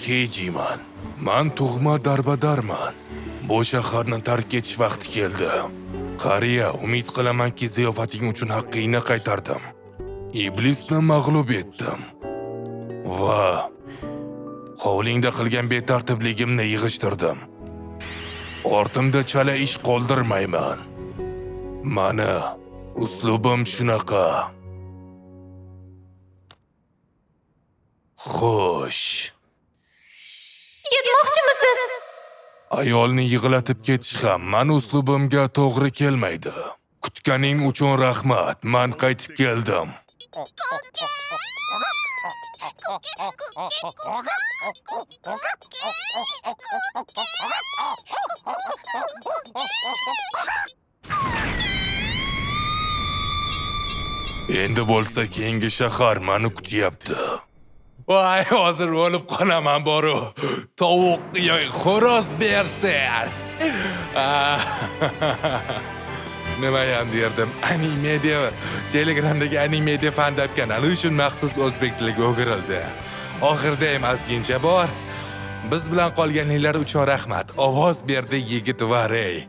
Kejiman. Men tug'ma darbadarman. Bu shaharni tark etish vaqti keldi. Qariya, umid qilamanki ziyofating uchun haqqingni qaytardim. Iblisni mag'lub etdim. Va hovlingda qilgan betartibligimni yig'ishtirdim. Ortimda chala ish qoldirmayman. Mana uslubim shunaqa. Xo'sh. Ketmoqchimisiz? Ayolni yig'latib ketish ham men uslubimga to'g'ri kelmaydi. Kutganing uchun rahmat. Men qaytib keldim. Endi bo'lsa keyingi shahar meni kutyapti. Voy, hozir o'lib qolaman boru. Tovuq yo'q, xo'roz bersak. Nima ham derdim? Animedia, Telegramdagi Animedia fan debgan, ana uchun maxsus o'zbek tiliga o'girildi. Oxirda ham ozgincha bor. Biz bilan qolganinglar uchun rahmat. Ovoz berdi yigit Varey.